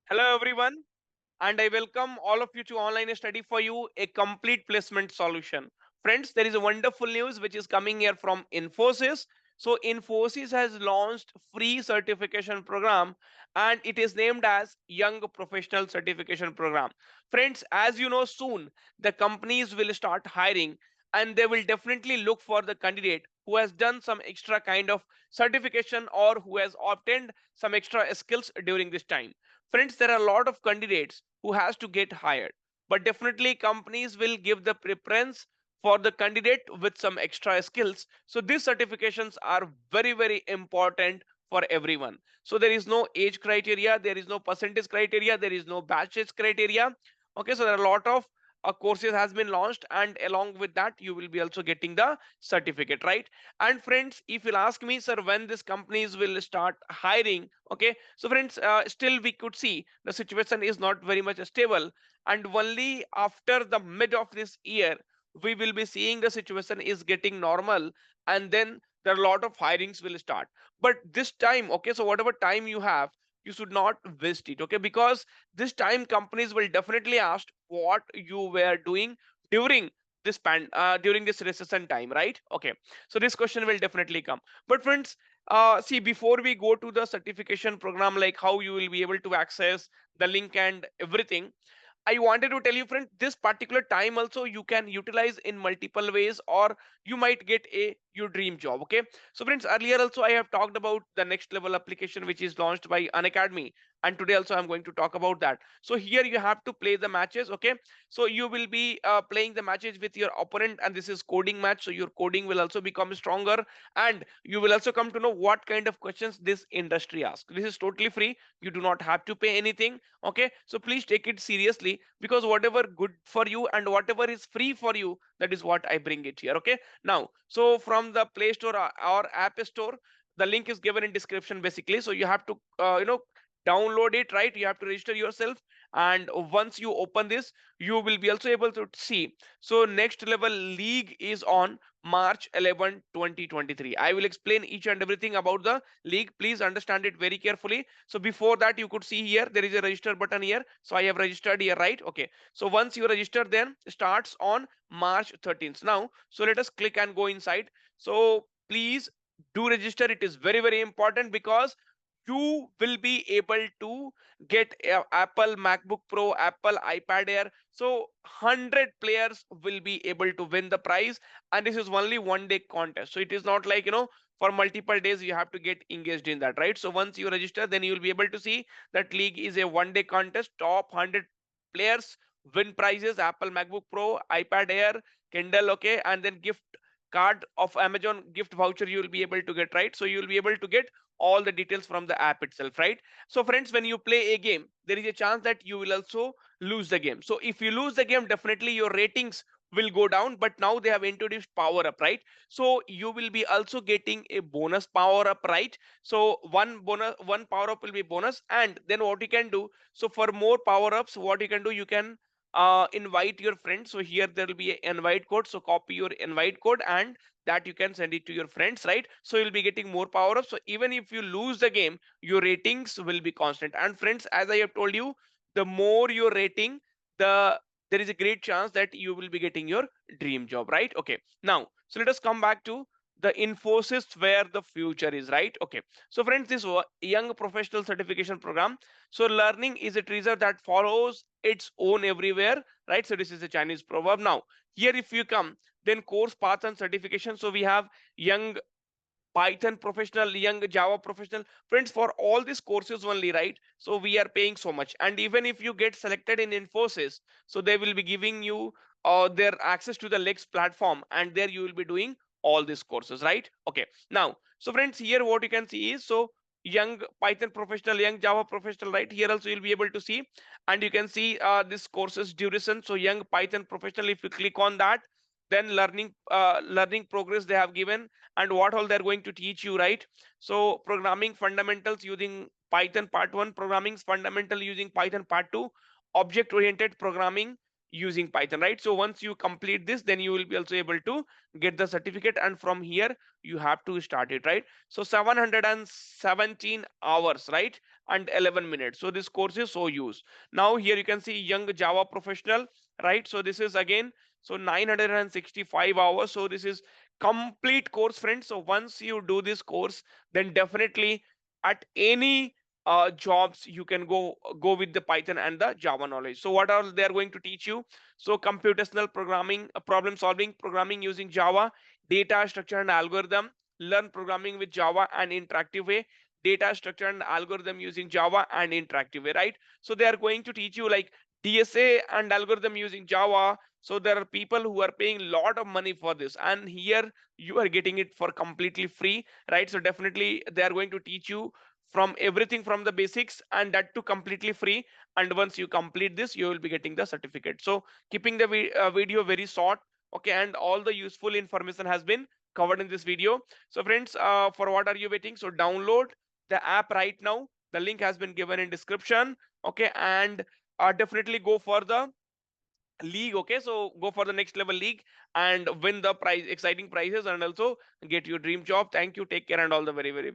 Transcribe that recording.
Hello, everyone, and I welcome all of you to Online Study for You, a complete placement solution. Friends, there is a wonderful news which is coming here from Infosys. So, Infosys has launched free certification program, and it is named as Young Professional Certification Program. Friends, as you know, soon the companies will start hiring, and they will definitely look for the candidate who has done some extra kind of certification or who has obtained some extra skills during this time. Friends, there are a lot of candidates who has to get hired, but definitely companies will give the preference for the candidate with some extra skills. So these certifications are very important for everyone. So there is no age criteria, there is no percentage criteria, there is no batches criteria. Okay, so there are a lot of courses has been launched, and along with that you will be also getting the certificate, right? And friends, if you'll ask me, sir, when these companies will start hiring, okay, so friends, still we could see the situation is not very much stable, and only after the mid of this year we will be seeing the situation is getting normal, and then there are a lot of hirings will start. But this time, okay, so whatever time you have, you should not waste it, okay, because this time companies will definitely ask what you were doing during during this recession time, right? Okay, so this question will definitely come. But friends, see, before we go to the certification program, like how you will be able to access the link and everything, I wanted to tell you, friend, this particular time also you can utilize in multiple ways, or you might get a your dream job. Okay. So, friends, earlier also I have talked about the next level application which is launched by Unacademy, and today also I'm going to talk about that. So here you have to play the matches. Okay. So you will be playing the matches with your opponent, and this is coding match. So your coding will also become stronger, and you will also come to know what kind of questions this industry asks. This is totally free. You do not have to pay anything. Okay, so please take it seriously, because whatever good for you and whatever is free for you, that is what I bring it here. Okay, now, so from the Play Store or App Store, the link is given in description basically. So you have to download it, right? You have to register yourself, and once you open this, you will be also able to see. So next level league is on March 11, 2023. I will explain each and everything about the league. Please understand it very carefully. So before that, you could see here there is a register button here. So I have registered here, right? Okay, so once you register, then starts on March 13th. Now, so let us click and go inside. So please do register. It is very important, because you will be able to get a Apple MacBook Pro, Apple iPad Air. So 100 players will be able to win the prize, and this is only 1 day contest. So it is not like, for multiple days you have to get engaged in that, right? So once you register, then you will be able to see that league is a 1 day contest. Top 100 players win prizes: Apple MacBook Pro, iPad Air, Kindle, okay, and then gift card of Amazon gift voucher you will be able to get, right? So you will be able to get all the details from the app itself, right? So friends, when you play a game, there is a chance that you will also lose the game. So if you lose the game, definitely your ratings will go down. But now they have introduced power up, right? So you will be also getting a bonus power up, right? So one power up will be bonus, and then what you can do, so for more power ups, what you can do, you can invite your friends. So here there will be an invite code, so copy your invite code, and that you can send it to your friends, right? So you'll be getting more power ups. So even if you lose the game, your ratings will be constant. And friends, as I have told you, the more your rating, there is a great chance that you will be getting your dream job, right? Okay, now, so let us come back to the Infosys where the future is, right? Okay, so friends, this young professional certification program, so learning is a treasure that follows its own everywhere, right? So this is a Chinese proverb. Now here, if you come, then course path and certification. So we have young Python professional, young Java professional. Friends, for all these courses only, right? So we are paying so much. And even if you get selected in Infosys, so they will be giving you their access to the Lex platform, and there you will be doing all these courses, right? Okay. Now, so friends, here what you can see is, so young Python professional, young Java professional, right? Here also you'll be able to see, and you can see this courses duration. So young Python professional, if you click on that, then learning progress they have given, and what all they're going to teach you, right? So programming fundamentals using Python part 1, programming fundamental using Python part 2, object oriented programming using Python, right? So once you complete this, then you will be also able to get the certificate, and from here you have to start it, right? So 717 hours, right? and 11 minutes. So this course is so used. Now here you can see young Java professional, right? So this is again, so 965 hours. So this is complete course, friends. So once you do this course, then definitely at any jobs you can go with the Python and the Java knowledge. So what are they are going to teach you? So computational programming, problem solving, programming using Java, data structure and algorithm, learn programming with Java and interactive way, data structure and algorithm using Java and interactive way, right? So they are going to teach you like DSA and algorithm using Java. So there are people who are paying a lot of money for this, and here you are getting it for completely free, right? So definitely they are going to teach you from everything from the basics, and that to completely free. And once you complete this, you will be getting the certificate. So keeping the video very short, okay, and all the useful information has been covered in this video. So friends, for what are you waiting? So download the app right now. The link has been given in description, okay, and definitely go for the league, okay, so go for the next level league and win the prize, exciting prizes, and also get your dream job. Thank you, take care, and all the very very